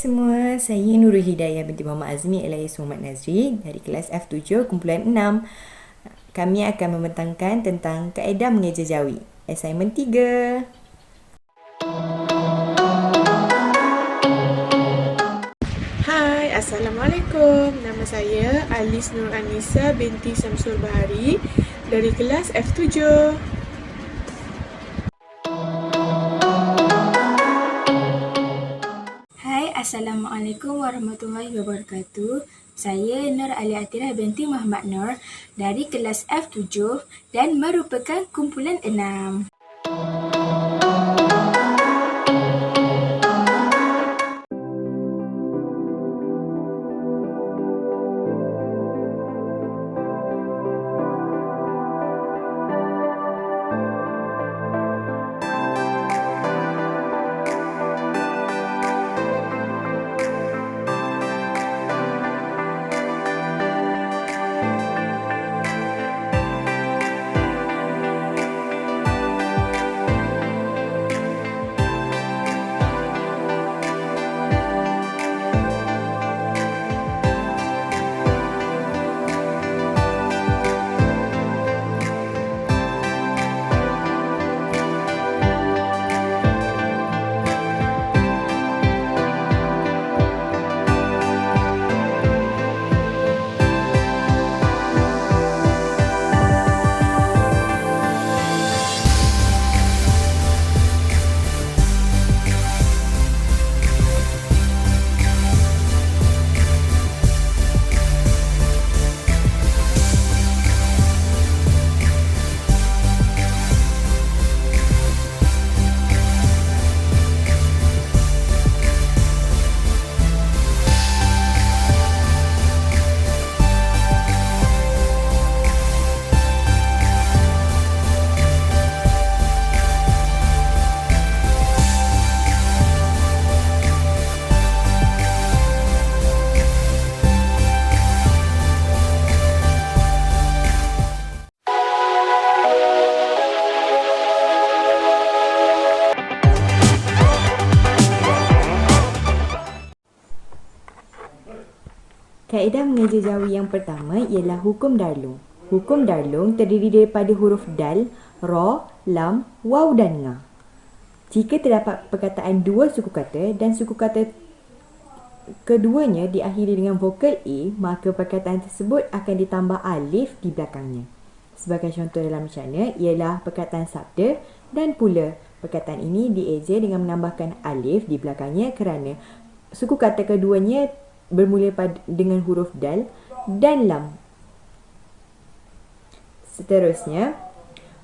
semua, saya Nurul Hidayah binti Muhammad Azmi alias Muhammad Nazri dari kelas F7 kumpulan 6. Kami akan membentangkan tentang kaedah mengeja jawi. Assignment 3. Hai, Assalamualaikum. Nama saya Alis Nur Anissa binti Samsul Bahari dari kelas F7. Hai, Assalamualaikum warahmatullahi wabarakatuh. Saya Nur Ali Atirah binti Muhammad Nur dari kelas F7 dan merupakan kumpulan 6. Kaedah mengeja jawi yang pertama ialah hukum Darlung. Hukum Darlung terdiri daripada huruf dal, ra, lam, waw dan nga. Jika terdapat perkataan dua suku kata dan suku kata keduanya diakhiri dengan vokal A, maka perkataan tersebut akan ditambah alif di belakangnya. Sebagai contoh dalam macamnya ialah perkataan sabda dan pula perkataan ini dieja dengan menambahkan alif di belakangnya kerana suku kata keduanya bermula dengan huruf dal dan lam. Seterusnya,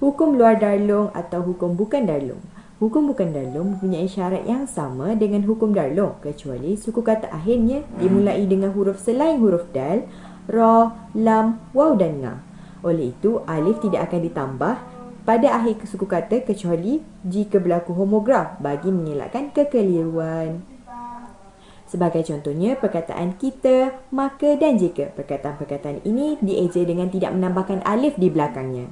hukum luar darlung atau hukum bukan darlung. Hukum bukan darlung mempunyai syarat yang sama dengan hukum darlung kecuali suku kata akhirnya dimulai dengan huruf selain huruf dal, ra, lam, waw dan nga. Oleh itu, alif tidak akan ditambah pada akhir suku kata kecuali jika berlaku homograf bagi mengelakkan kekeliruan. Sebagai contohnya, perkataan kita, maka dan jika. Perkataan-perkataan ini dieja dengan tidak menambahkan alif di belakangnya.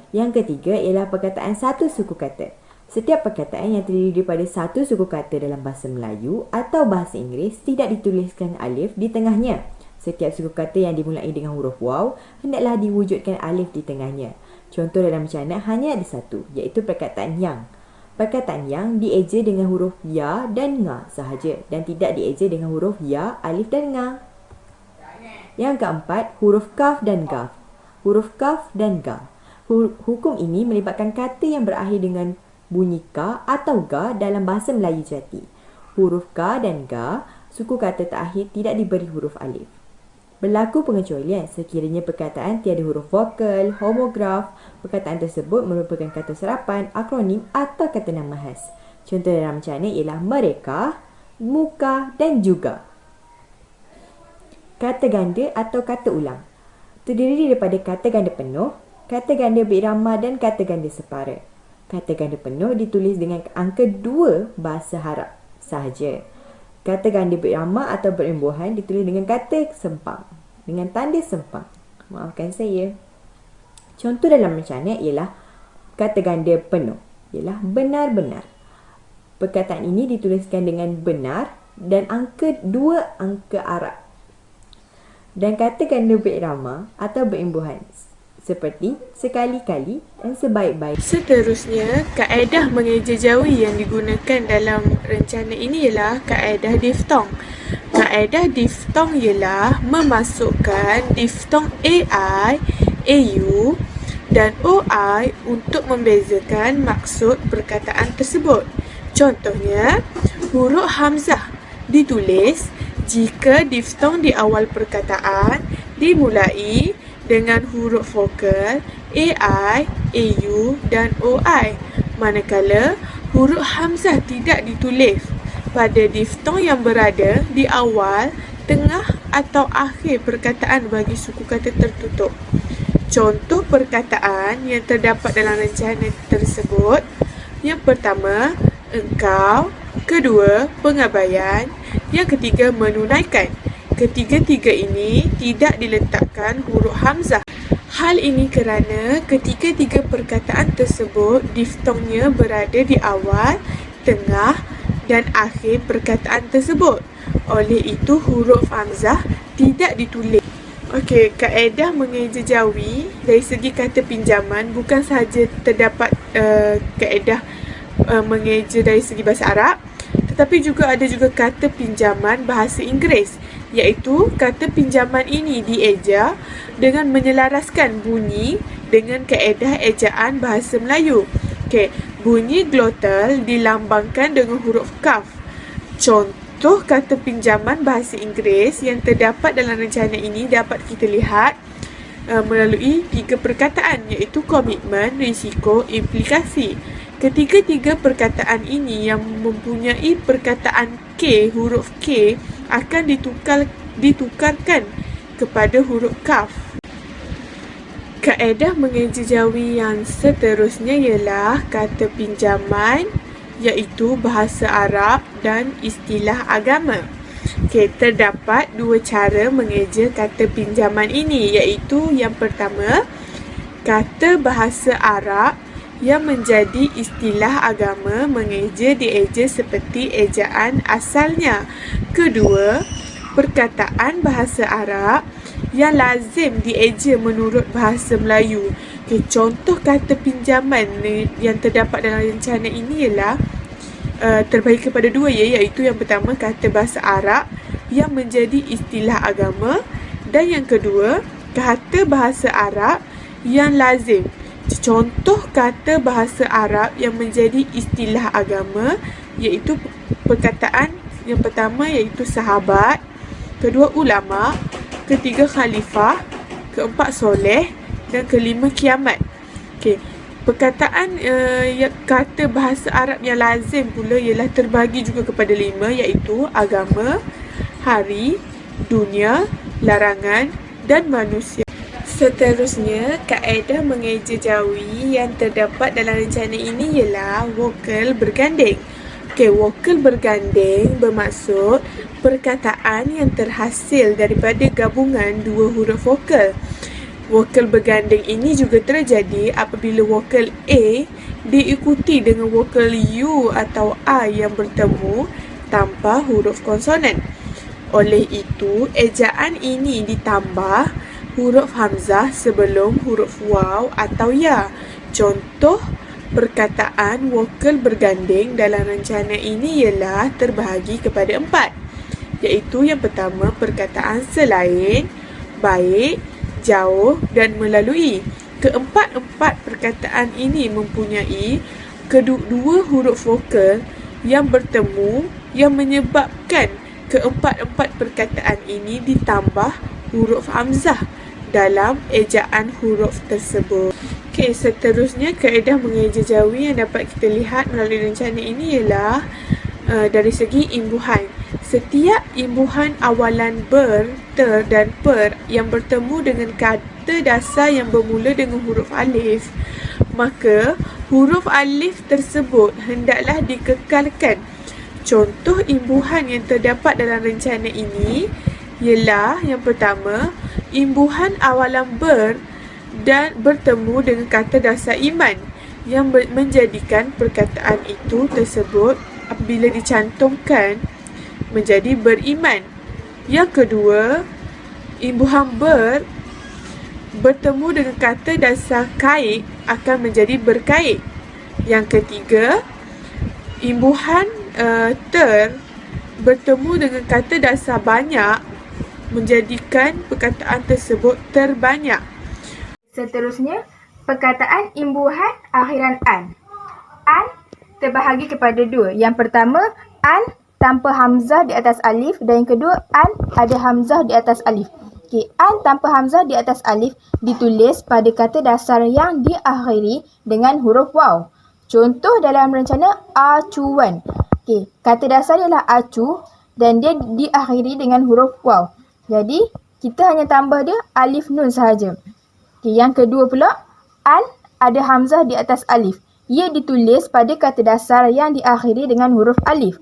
Yang ketiga ialah perkataan satu suku kata. Setiap perkataan yang terdiri daripada satu suku kata dalam bahasa Melayu atau bahasa Inggeris tidak dituliskan alif di tengahnya. Setiap suku kata yang dimulai dengan huruf waw hendaklah diwujudkan alif di tengahnya. Contoh dalam macam hanya ada satu, iaitu perkataan yang. Perkataan yang dieja dengan huruf ya dan nga sahaja dan tidak dieja dengan huruf ya, alif dan nga. Yang keempat, huruf kaf dan gaf. Huruf kaf dan gaf. Hukum ini melibatkan kata yang berakhir dengan bunyi ka atau ga dalam bahasa Melayu jati. Huruf ka dan ga, suku kata terakhir tidak diberi huruf alif. Berlaku pengecualian sekiranya perkataan tiada huruf vokal, homograf, perkataan tersebut merupakan kata serapan, akronim atau kata nama khas. Contoh dalam macam ni ialah mereka, muka dan juga. Kata ganda atau kata ulang terdiri daripada kata ganda penuh, kata ganda berirama dan kata ganda separa. Kata ganda penuh ditulis dengan angka 2 bahasa Arab sahaja. Kata ganda berirama atau berimbuhan ditulis dengan kata sempang, dengan tanda sempang. Maafkan saya. Contoh dalam macamnya ialah kata ganda penuh, ialah benar-benar. Perkataan ini dituliskan dengan benar dan dua angka Arab. Dan kata ganda berirama atau berimbuhan seperti sekali-kali dan sebaik-baik. Seterusnya, kaedah mengeja jawi yang digunakan dalam rencana ini ialah kaedah diftong. Kaedah diftong ialah memasukkan diftong AI, AU dan OI untuk membezakan maksud perkataan tersebut. Contohnya, huruf hamzah ditulis jika diftong di awal perkataan dimulai dengan huruf vokal AI, AU dan OI, manakala huruf hamzah tidak ditulis pada diftong yang berada di awal, tengah atau akhir perkataan bagi suku kata tertutup. Contoh perkataan yang terdapat dalam rencana tersebut: yang pertama, engkau; kedua, pengabaian; yang ketiga, menunaikan. Ketiga-tiga ini tidak diletakkan huruf hamzah. Hal ini kerana ketiga-tiga perkataan tersebut diftongnya berada di awal, tengah dan akhir perkataan tersebut. Oleh itu, huruf hamzah tidak ditulis. Okey, kaedah mengeja jawi dari segi kata pinjaman bukan sahaja terdapat kaedah mengeja dari segi bahasa Arab, tetapi juga ada kata pinjaman bahasa Inggeris, iaitu kata pinjaman ini dieja dengan menyelaraskan bunyi dengan kaedah ejaan bahasa Melayu. Okey, bunyi glottal dilambangkan dengan huruf kaf. Contoh kata pinjaman bahasa Inggeris yang terdapat dalam rencana ini dapat kita lihat melalui 3 perkataan, iaitu komitmen, risiko, implikasi. Ketiga-tiga perkataan ini yang mempunyai perkataan K, huruf K, akan ditukarkan kepada huruf kaf. Kaedah mengeja jawi yang seterusnya ialah kata pinjaman, iaitu bahasa Arab dan istilah agama. Okey, terdapat 2 cara mengeja kata pinjaman ini, iaitu yang pertama, kata bahasa Arab yang menjadi istilah agama mengeja dieja seperti ejaan asalnya. Kedua, perkataan bahasa Arab yang lazim dieja menurut bahasa Melayu. Okay, contoh kata pinjaman yang terdapat dalam rencana ini ialah terbahagi kepada 2, iaitu yang pertama, kata bahasa Arab yang menjadi istilah agama, dan yang kedua, kata bahasa Arab yang lazim. Contoh kata bahasa Arab yang menjadi istilah agama iaitu perkataan yang pertama iaitu sahabat, kedua ulama, ketiga khalifah, keempat soleh dan kelima kiamat. Okey, perkataan kata bahasa Arab yang lazim pula ialah terbahagi juga kepada 5, iaitu agama, hari, dunia, larangan dan manusia. Seterusnya, kaedah mengeja jawi yang terdapat dalam rencana ini ialah vokal berganding. Okey, vokal berganding bermaksud perkataan yang terhasil daripada gabungan 2 huruf vokal. Vokal berganding ini juga terjadi apabila vokal A diikuti dengan vokal U atau A yang bertemu tanpa huruf konsonan. Oleh itu, ejaan ini ditambah huruf hamzah sebelum huruf waw atau ya. Contoh perkataan vokal berganding dalam rencana ini ialah terbahagi kepada 4, iaitu yang pertama, perkataan selain, baik, jauh dan melalui. Keempat-empat perkataan ini mempunyai kedua huruf vokal yang bertemu yang menyebabkan keempat-empat perkataan ini ditambah huruf hamzah dalam ejaan huruf tersebut. Okey, seterusnya kaedah mengeja jawi yang dapat kita lihat melalui rencana ini ialah dari segi imbuhan. Setiap imbuhan awalan ber, ter dan per yang bertemu dengan kata dasar yang bermula dengan huruf alif, maka huruf alif tersebut hendaklah dikekalkan. Contoh imbuhan yang terdapat dalam rencana ini ialah yang pertama, imbuhan awalan ber dan bertemu dengan kata dasar iman yang menjadikan perkataan itu tersebut apabila dicantumkan menjadi beriman. Yang kedua, imbuhan bertemu dengan kata dasar kait akan menjadi berkait. Yang ketiga, imbuhan bertemu dengan kata dasar banyak menjadikan perkataan tersebut terbanyak. Seterusnya, perkataan imbuhan akhiran an. An terbahagi kepada dua. Yang pertama, an tanpa hamzah di atas alif dan yang kedua, an ada hamzah di atas alif. Okey, an tanpa hamzah di atas alif ditulis pada kata dasar yang diakhiri dengan huruf waw. Contoh dalam rencana acuan. Okey, kata dasar ialah acu dan dia diakhiri dengan huruf waw. Jadi, kita hanya tambah dia alif nun sahaja. Okey, yang kedua pula, an ada hamzah di atas alif. Ia ditulis pada kata dasar yang diakhiri dengan huruf alif.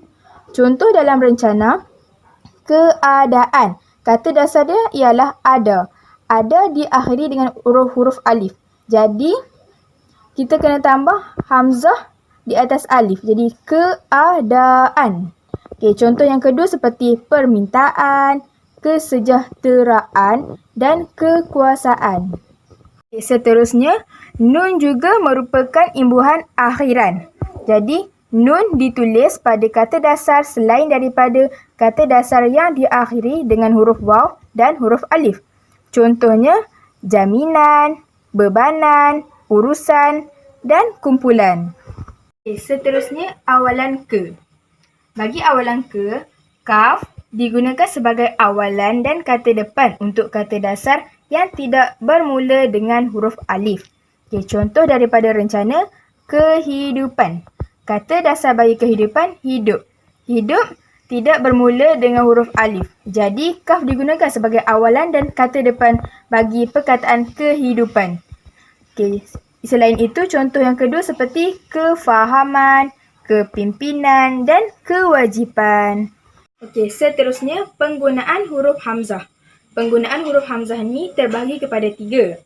Contoh dalam rencana, keadaan. Kata dasar dia ialah ada. Ada diakhiri dengan huruf alif. Jadi, kita kena tambah hamzah di atas alif. Jadi, keadaan. Okey, contoh yang kedua seperti permintaan, kesejahteraan dan kekuasaan. Okay, seterusnya, nun juga merupakan imbuhan akhiran. Jadi, nun ditulis pada kata dasar selain daripada kata dasar yang diakhiri dengan huruf waw dan huruf alif. Contohnya, jaminan, bebanan, urusan dan kumpulan. Okay, seterusnya, awalan ke. Bagi awalan ke, kaf digunakan sebagai awalan dan kata depan untuk kata dasar yang tidak bermula dengan huruf alif. Okay, contoh daripada rencana, kehidupan. Kata dasar bagi kehidupan, hidup. Hidup tidak bermula dengan huruf alif. Jadi, kaf digunakan sebagai awalan dan kata depan bagi perkataan kehidupan. Okay. Selain itu, contoh yang kedua seperti kefahaman, kepimpinan dan kewajipan. Okey, seterusnya penggunaan huruf hamzah. Penggunaan huruf hamzah ni terbahagi kepada 3.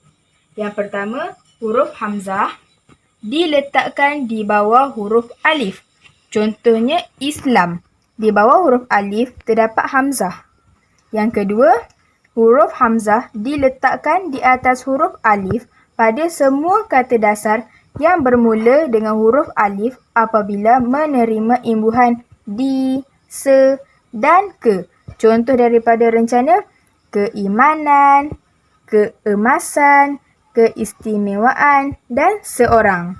Yang pertama, huruf hamzah diletakkan di bawah huruf alif. Contohnya Islam. Di bawah huruf alif terdapat hamzah. Yang kedua, huruf hamzah diletakkan di atas huruf alif pada semua kata dasar yang bermula dengan huruf alif apabila menerima imbuhan di, se dan ke. Contoh daripada rencana, keimanan, keemasan, keistimewaan dan seorang.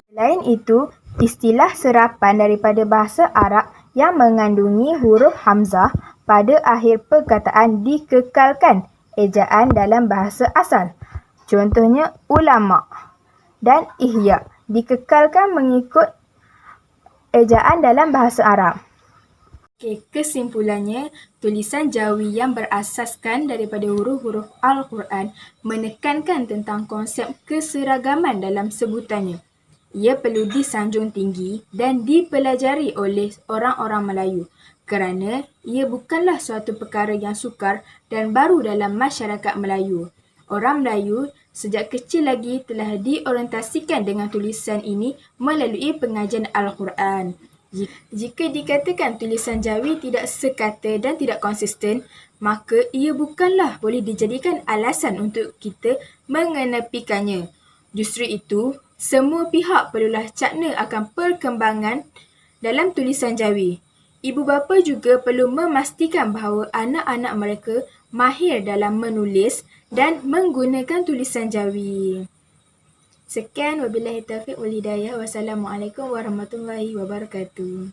Selain itu, istilah serapan daripada bahasa Arab yang mengandungi huruf hamzah pada akhir perkataan dikekalkan ejaan dalam bahasa asal. Contohnya, ulama dan ihya dikekalkan mengikut ejaan dalam bahasa Arab. Okay, kesimpulannya, tulisan Jawi yang berasaskan daripada huruf-huruf Al-Quran menekankan tentang konsep keseragaman dalam sebutannya. Ia perlu disanjung tinggi dan dipelajari oleh orang-orang Melayu kerana ia bukanlah suatu perkara yang sukar dan baru dalam masyarakat Melayu. Orang Melayu sejak kecil lagi telah diorientasikan dengan tulisan ini melalui pengajian Al-Quran. Jika dikatakan tulisan Jawi tidak sekata dan tidak konsisten, maka ia bukanlah boleh dijadikan alasan untuk kita mengenepikannya. Justru itu, semua pihak perlulah cakna akan perkembangan dalam tulisan Jawi. Ibu bapa juga perlu memastikan bahawa anak-anak mereka mahir dalam menulis dan menggunakan tulisan Jawi. Sekian, wabillahi taufiq wal hidayah. Wassalamualaikum warahmatullahi wabarakatuh.